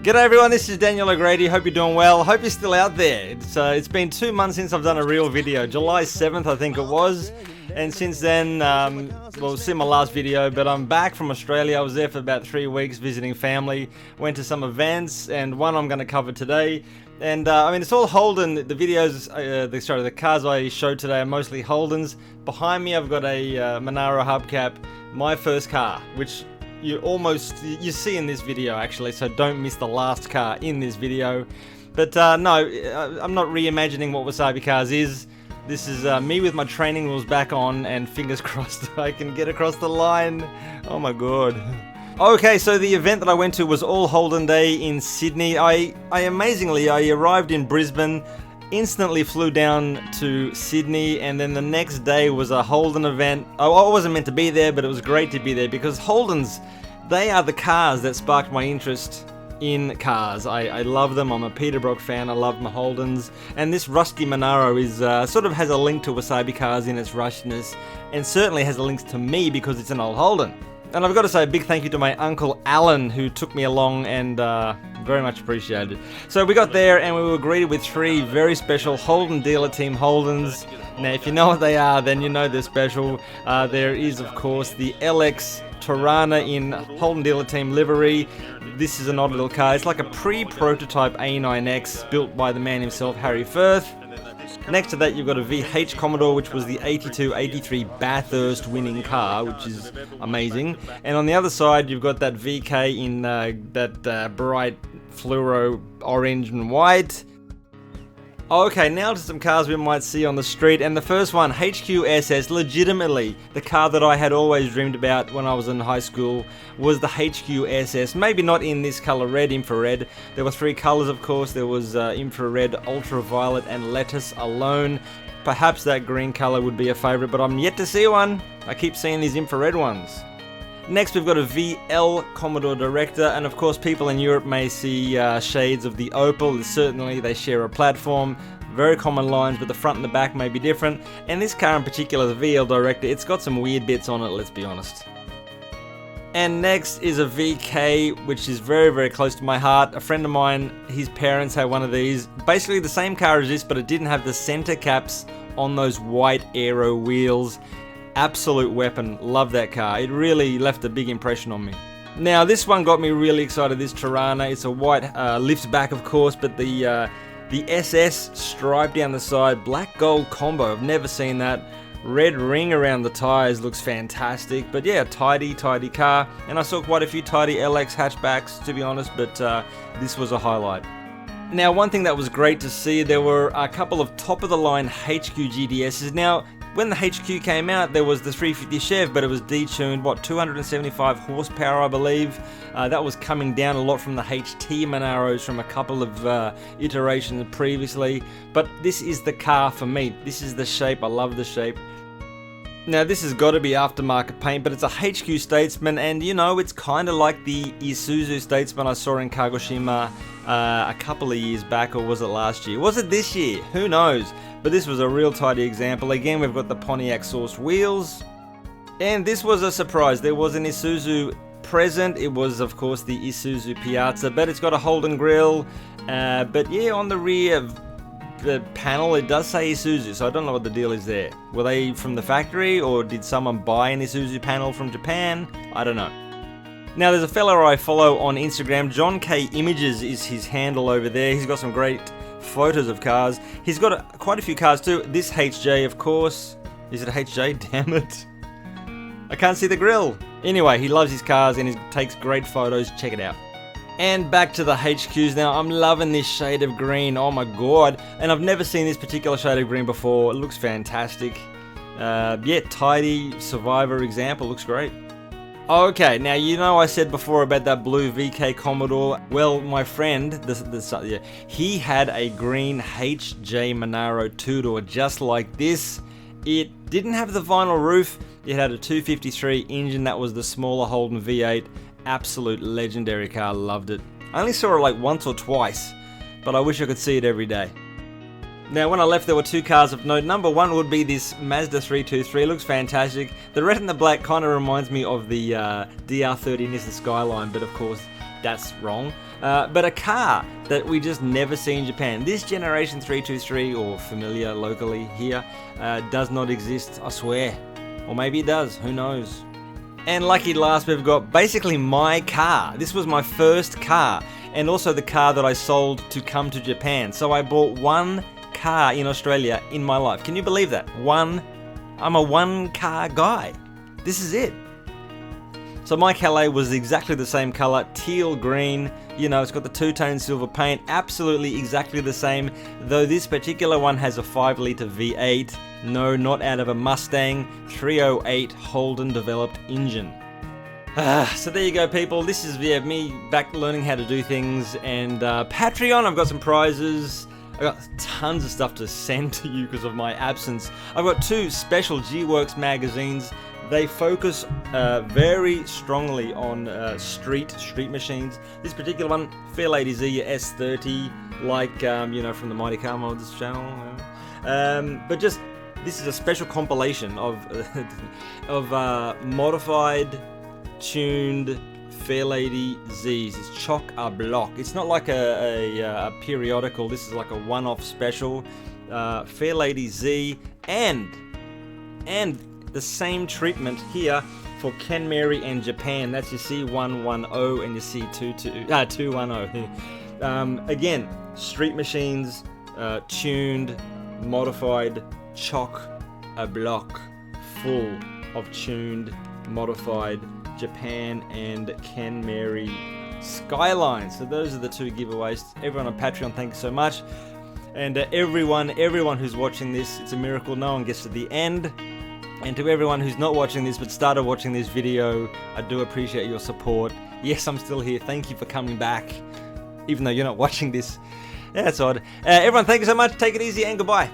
G'day everyone, this is Daniel O'Grady. Hope you're doing well. Hope you're still out there. It's been 2 months since I've done a real video. July 7th I think it was. And since then, well, see my last video, but I'm back from Australia. I was there for about 3 weeks visiting family. Went to some events, and one I'm going to cover today. And I mean, it's all Holden. The videos, the cars I showed today are mostly Holdens. Behind me I've got a Monaro hubcap, my first car, which you see in this video actually, so don't miss the last car in this video. But no, I'm not reimagining what WasabiCars is. This is me with my training wheels back on, and fingers crossed I can get across the line. Oh my god. Okay, so the event that I went to was All Holden Day in Sydney. I amazingly arrived in Brisbane, instantly flew down to Sydney, and then the next day was a Holden event. I wasn't meant to be there, but it was great to be there because Holdens, they are the cars that sparked my interest in cars. I love them. I'm a Peterbrook fan. I love my Holdens, and this rusty Monaro is sort of has a link to WasabiCars in its rustiness, and certainly has a link to me because it's an old Holden. And I've got to say a big thank you to my uncle Alan, who took me along, and very much appreciated. So we got there and we were greeted with 3 very special Holden dealer team Holdens. Now if you know what they are, then you know they're special. There is of course the LX Tirana in Holden dealer team livery. This is an odd little car. It's like a pre-prototype A9X built by the man himself, Harry Firth. Next to that you've got a VH Commodore, which was the 82-83 Bathurst winning car, which is amazing. And on the other side you've got that VK in that bright fluoro orange and white. Okay, now to some cars we might see on the street, and the first one, HQSS, legitimately the car that I had always dreamed about when I was in high school was the HQSS. Maybe not in this color red, infrared. There were 3 colors of course. There was infrared, ultraviolet and lettuce alone. Perhaps that green color would be a favorite, but I'm yet to see one. I keep seeing these infrared ones. Next we've got a VL Commodore Director, and of course people in Europe may see shades of the Opel. Certainly they share a platform, very common lines, but the front and the back may be different. And this car in particular, the VL Director, it's got some weird bits on it, let's be honest. And next is a VK, which is very, very close to my heart. A friend of mine, his parents had one of these. Basically the same car as this, but it didn't have the center caps on those white aero wheels. Absolute weapon, love that car. It really left a big impression on me. Now this one got me really excited, this Tirana. It's a white lift back of course, but the SS stripe down the side, black gold combo, I've never seen that. Red ring around the tires looks fantastic, but yeah, tidy car. And I saw quite a few tidy LX hatchbacks to be honest, but this was a highlight. Now one thing that was great to see, there were a couple of top of the line HQ GDSs. Now when the HQ came out, there was the 350 Chev, but it was detuned, 275 horsepower I believe. That was coming down a lot from the HT Monaros from a couple of iterations previously. But this is the car for me. This is the shape, I love the shape. Now this has got to be aftermarket paint, but it's a HQ Statesman, and you know, it's kind of like the Isuzu Statesman I saw in Kagoshima a couple of years back, or was it last year? Was it this year? Who knows? But this was a real tidy example. Again, we've got the Pontiac sourced wheels, and this was a surprise. There was an Isuzu present. It was of course the Isuzu Piazza, but it's got a Holden grille, but yeah, on the rear the panel it does say Isuzu, so I don't know what the deal is there. Were they from the factory, or did someone buy an Isuzu panel from Japan? I don't know. Now there's a fellow I follow on Instagram, John K Images is his handle over there. He's got some great photos of cars. He's got quite a few cars too. This HJ of course. Is it a HJ? Damn it. I can't see the grille. Anyway, he loves his cars and he takes great photos. Check it out. And back to the HQs now. I'm loving this shade of green. Oh my god. And I've never seen this particular shade of green before. It looks fantastic. Yeah, tidy Survivor example. Looks great. Okay, now you know I said before about that blue VK Commodore. Well, my friend, he had a green HJ Monaro 2-door just like this. It didn't have the vinyl roof. It had a 253 engine. That was the smaller Holden V8. Absolute legendary car, loved it. I only saw it like once or twice, but I wish I could see it every day. Now when I left there were 2 cars of note. Number 1 would be this Mazda 323, looks fantastic. The red and the black kind of reminds me of the DR30 Nissan Skyline, but of course that's wrong. But a car that we just never see in Japan. This generation 323, or familiar locally here, does not exist, I swear. Or maybe it does, who knows. And lucky last, we've got basically my car. This was my first car, and also the car that I sold to come to Japan. So I bought one car in Australia in my life. Can you believe that? I'm a one car guy. This is it. So my Calais was exactly the same color, teal green. You know, it's got the two-tone silver paint, absolutely exactly the same, though this particular one has a 5-litre V8. No, not out of a Mustang, 308 Holden developed engine. So there you go, people. This is me back learning how to do things, and Patreon, I've got some prizes. I've got tons of stuff to send to you because of my absence. I've got 2 special G-Works magazines. They focus very strongly on street machines. This particular one, Fair Lady Z S30, like you know, from the Mighty Car Mods channel. But just this is a special compilation of modified, tuned Fair Lady Z's. It's chock-a-block. It's not like a periodical. This is like a one-off special. Fair Lady Z and the same treatment here for Ken Mary and Japan. That's your C110 and your C210. Again, street machines, tuned, modified, chock-a-block, full of tuned, modified Japan and Ken Mary Skyline. So those are the 2 giveaways. Everyone on Patreon, thank you so much. And everyone who's watching this, it's a miracle no one gets to the end. And to everyone who's not watching this but started watching this video, I do appreciate your support. Yes, I'm still here. Thank you for coming back, even though you're not watching this. Yeah, that's odd. Everyone, thank you so much. Take it easy and goodbye.